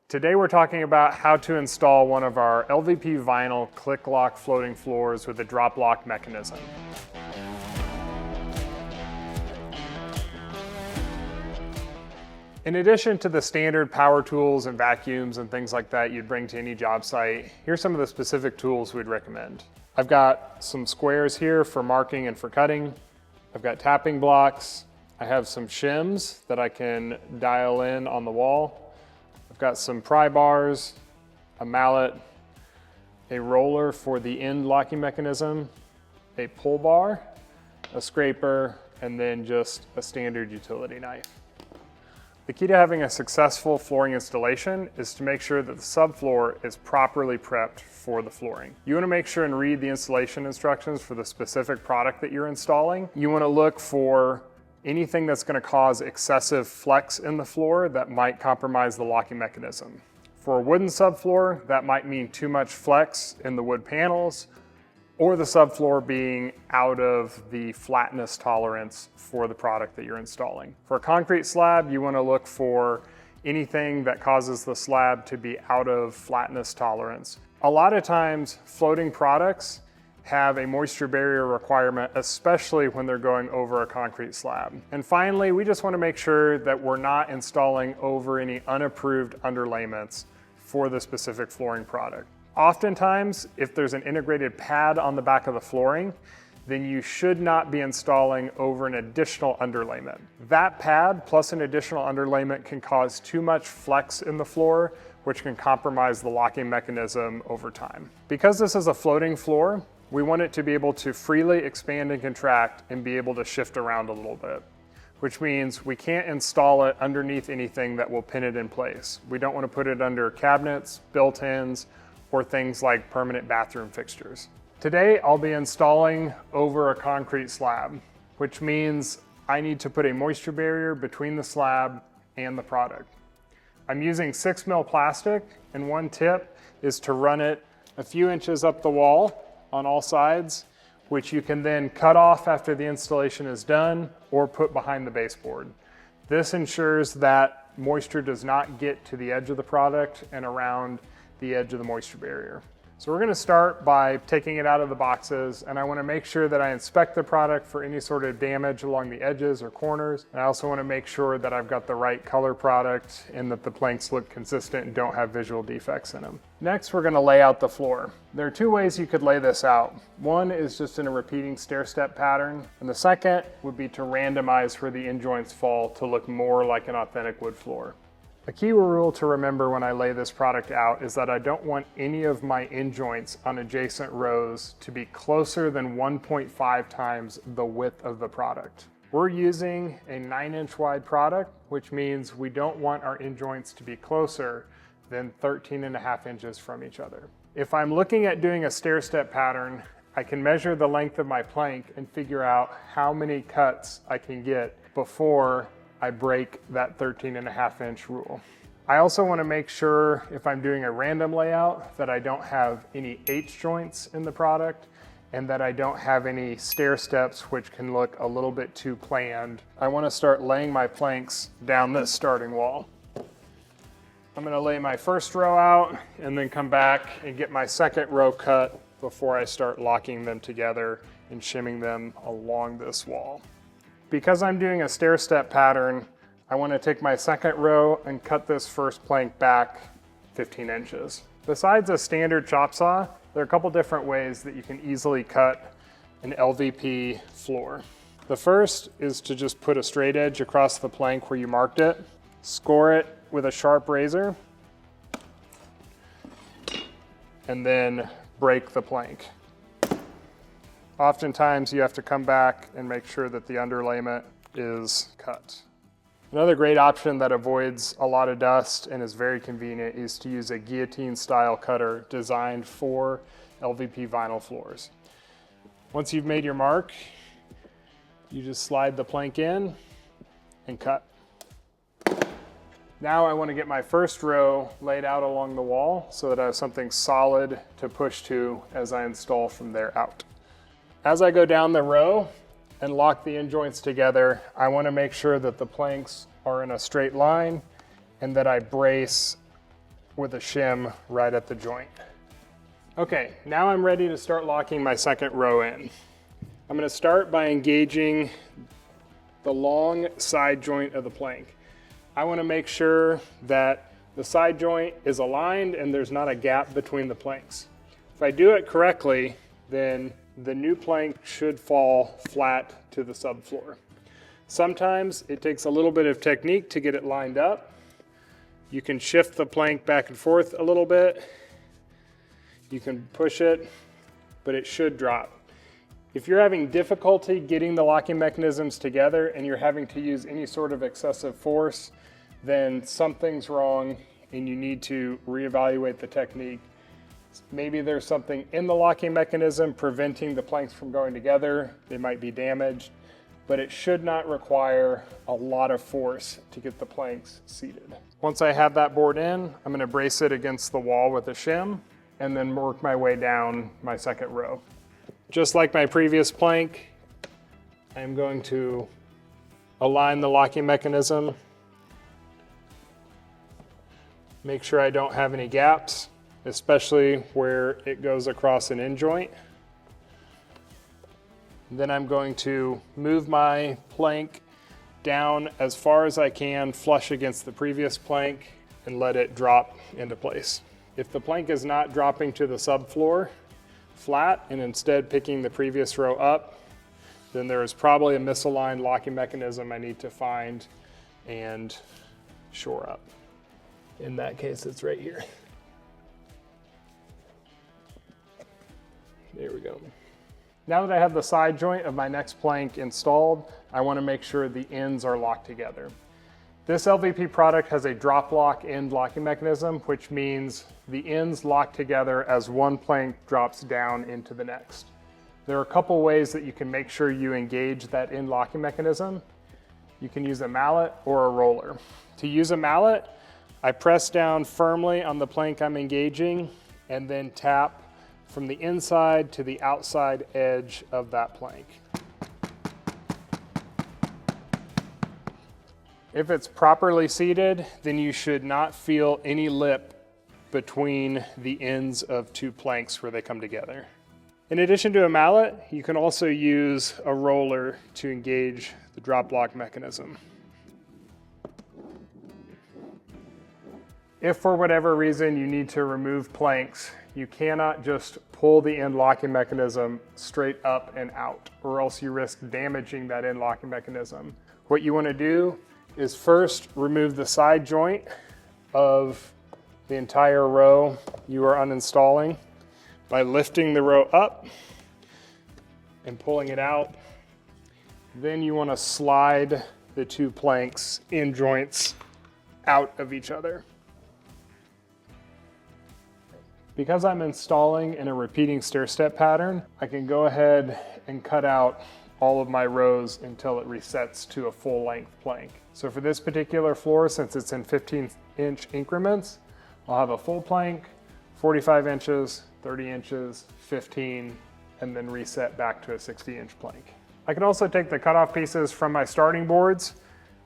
Today we're talking about how to install one of our LVP vinyl click lock floating floors with a drop lock mechanism. In addition to the standard power tools and vacuums and things like that you'd bring to any job site, here's some of the specific tools we'd recommend. I've got some squares here for marking and for cutting. I've got tapping blocks. I have some shims that I can dial in on the wall. I've got some pry bars, a mallet, a roller for the end locking mechanism, a pull bar, a scraper, and then just a standard utility knife. The key to having a successful flooring installation is to make sure that the subfloor is properly prepped for the flooring. You want to make sure and read the installation instructions for the specific product that you're installing. You want to look for anything that's going to cause excessive flex in the floor that might compromise the locking mechanism. For a wooden subfloor, that might mean too much flex in the wood panels, or the subfloor being out of the flatness tolerance for the product that you're installing. For a concrete slab, you want to look for anything that causes the slab to be out of flatness tolerance. A lot of times, floating products have a moisture barrier requirement, especially when they're going over a concrete slab. And finally, we just want to make sure that we're not installing over any unapproved underlayments for the specific flooring product. Oftentimes, if there's an integrated pad on the back of the flooring, then you should not be installing over an additional underlayment. That pad plus an additional underlayment can cause too much flex in the floor, which can compromise the locking mechanism over time. Because this is a floating floor, we want it to be able to freely expand and contract and be able to shift around a little bit, which means we can't install it underneath anything that will pin it in place. We don't want to put it under cabinets, built-ins, or things like permanent bathroom fixtures. Today, I'll be installing over a concrete slab, which means I need to put a moisture barrier between the slab and the product. I'm using 6mm plastic, and one tip is to run it a few inches up the wall on all sides, which you can then cut off after the installation is done or put behind the baseboard. This ensures that moisture does not get to the edge of the product and around the edge of the moisture barrier. So we're going to start by taking it out of the boxes, and I want to make sure that I inspect the product for any sort of damage along the edges or corners. And I also want to make sure that I've got the right color product and that the planks look consistent and don't have visual defects in them. Next, we're going to lay out the floor. There are two ways you could lay this out. One is just in a repeating stair-step pattern, and the second would be to randomize where the end joints fall to look more like an authentic wood floor. A key rule to remember when I lay this product out is that I don't want any of my end joints on adjacent rows to be closer than 1.5 times the width of the product. We're using a 9-inch wide product, which means we don't want our end joints to be closer than 13.5 inches from each other. If I'm looking at doing a stair-step pattern, I can measure the length of my plank and figure out how many cuts I can get before I break that 13.5-inch rule. I also want to make sure if I'm doing a random layout that I don't have any H joints in the product and that I don't have any stair steps which can look a little bit too planned. I want to start laying my planks down this starting wall. I'm going to lay my first row out and then come back and get my second row cut before I start locking them together and shimming them along this wall. Because I'm doing a stair-step pattern, I want to take my second row and cut this first plank back 15 inches. Besides a standard chop saw, there are a couple different ways that you can easily cut an LVP floor. The first is to just put a straight edge across the plank where you marked it, score it with a sharp razor, and then break the plank. Oftentimes you have to come back and make sure that the underlayment is cut. Another great option that avoids a lot of dust and is very convenient is to use a guillotine style cutter designed for LVP vinyl floors. Once you've made your mark, you just slide the plank in and cut. Now I want to get my first row laid out along the wall so that I have something solid to push to as I install from there out. As I go down the row and lock the end joints together, I want to make sure that the planks are in a straight line and that I brace with a shim right at the joint. Okay, now I'm ready to start locking my second row in. I'm going to start by engaging the long side joint of the plank. I want to make sure that the side joint is aligned and there's not a gap between the planks. If I do it correctly, then the new plank should fall flat to the subfloor. Sometimes it takes a little bit of technique to get it lined up. You can shift the plank back and forth a little bit. You can push it, but it should drop. If you're having difficulty getting the locking mechanisms together and you're having to use any sort of excessive force, then something's wrong and you need to reevaluate the technique. Maybe there's something in the locking mechanism preventing the planks from going together. They might be damaged, but it should not require a lot of force to get the planks seated. Once I have that board in, I'm going to brace it against the wall with a shim and then work my way down my second row. Just like my previous plank, I'm going to align the locking mechanism. Make sure I don't have any gaps, especially where it goes across an end joint. Then I'm going to move my plank down as far as I can, flush against the previous plank, and let it drop into place. If the plank is not dropping to the subfloor flat and instead picking the previous row up, then there is probably a misaligned locking mechanism I need to find and shore up. In that case, it's right here. There we go. Now that I have the side joint of my next plank installed, I want to make sure the ends are locked together. This LVP product has a drop lock end locking mechanism, which means the ends lock together as one plank drops down into the next. There are a couple ways that you can make sure you engage that end locking mechanism. You can use a mallet or a roller. To use a mallet, I press down firmly on the plank I'm engaging and then tap from the inside to the outside edge of that plank. If it's properly seated, then you should not feel any lip between the ends of two planks where they come together. In addition to a mallet, you can also use a roller to engage the drop lock mechanism. If for whatever reason you need to remove planks, you cannot just pull the end locking mechanism straight up and out, or else you risk damaging that end locking mechanism. What you want to do is first remove the side joint of the entire row you are uninstalling by lifting the row up and pulling it out. Then you want to slide the two planks end joints out of each other. Because I'm installing in a repeating stair-step pattern, I can go ahead and cut out all of my rows until it resets to a full-length plank. So for this particular floor, since it's in 15-inch increments, I'll have a full plank, 45 inches, 30 inches, 15, and then reset back to a 60-inch plank. I can also take the cutoff pieces from my starting boards,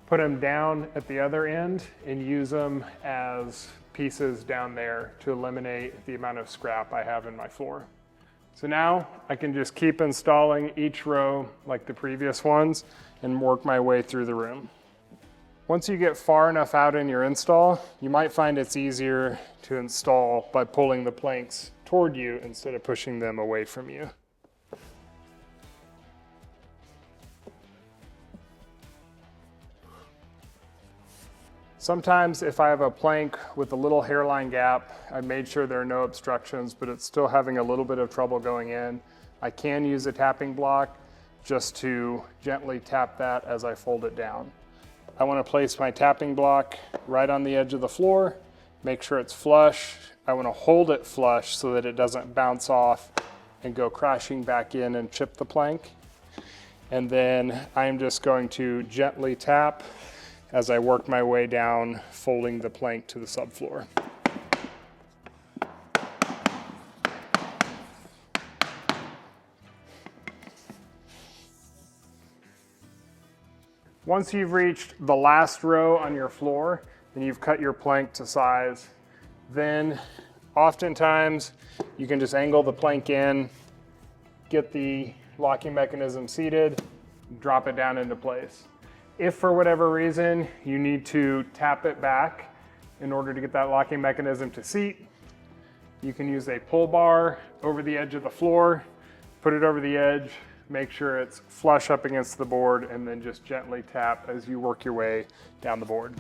put them down at the other end, and use them as pieces down there to eliminate the amount of scrap I have in my floor. So now I can just keep installing each row like the previous ones and work my way through the room. Once you get far enough out in your install, you might find it's easier to install by pulling the planks toward you instead of pushing them away from you. Sometimes if I have a plank with a little hairline gap, I made sure there are no obstructions, but it's still having a little bit of trouble going in, I can use a tapping block just to gently tap that as I fold it down. I want to place my tapping block right on the edge of the floor, make sure it's flush. I want to hold it flush so that it doesn't bounce off and go crashing back in and chip the plank. And then I'm just going to gently tap as I work my way down, folding the plank to the subfloor. Once you've reached the last row on your floor, and you've cut your plank to size, Then oftentimes you can just angle the plank in, get the locking mechanism seated, drop it down into place. If for whatever reason you need to tap it back in order to get that locking mechanism to seat, you can use a pull bar over the edge of the floor, put it over the edge, make sure it's flush up against the board, and then just gently tap as you work your way down the board.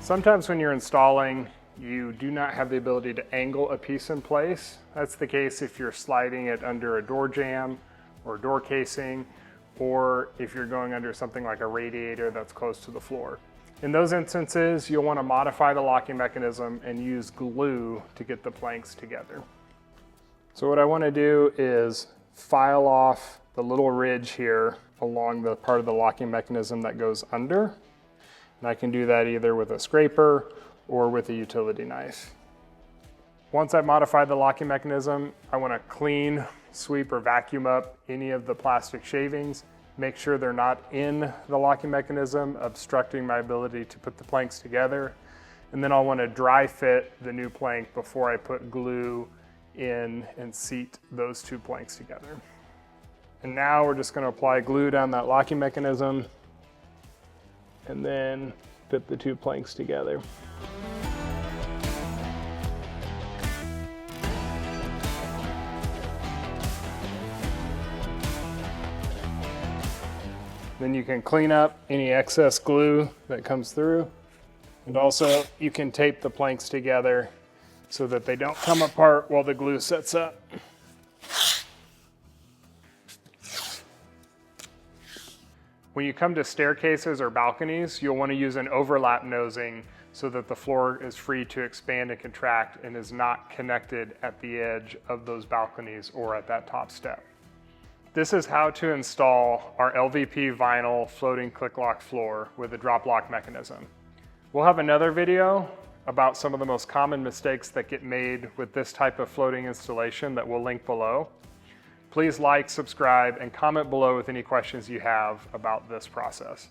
Sometimes when you're installing, you do not have the ability to angle a piece in place. That's the case if you're sliding it under a door jamb or door casing, or if you're going under something like a radiator that's close to the floor. In those instances, you'll want to modify the locking mechanism and use glue to get the planks together. So what I want to do is file off the little ridge here along the part of the locking mechanism that goes under. And I can do that either with a scraper or with a utility knife. Once I've modified the locking mechanism, I want to clean, sweep, or vacuum up any of the plastic shavings. Make sure they're not in the locking mechanism, obstructing my ability to put the planks together. And then I'll want to dry fit the new plank before I put glue in and seat those two planks together. And now we're just going to apply glue down that locking mechanism and then fit the two planks together. Then you can clean up any excess glue that comes through. And also you can tape the planks together so that they don't come apart while the glue sets up. When you come to staircases or balconies, you'll want to use an overlap nosing so that the floor is free to expand and contract and is not connected at the edge of those balconies or at that top step. This is how to install our LVP vinyl floating click lock floor with a drop lock mechanism. We'll have another video about some of the most common mistakes that get made with this type of floating installation that we'll link below. Please like, subscribe, and comment below with any questions you have about this process.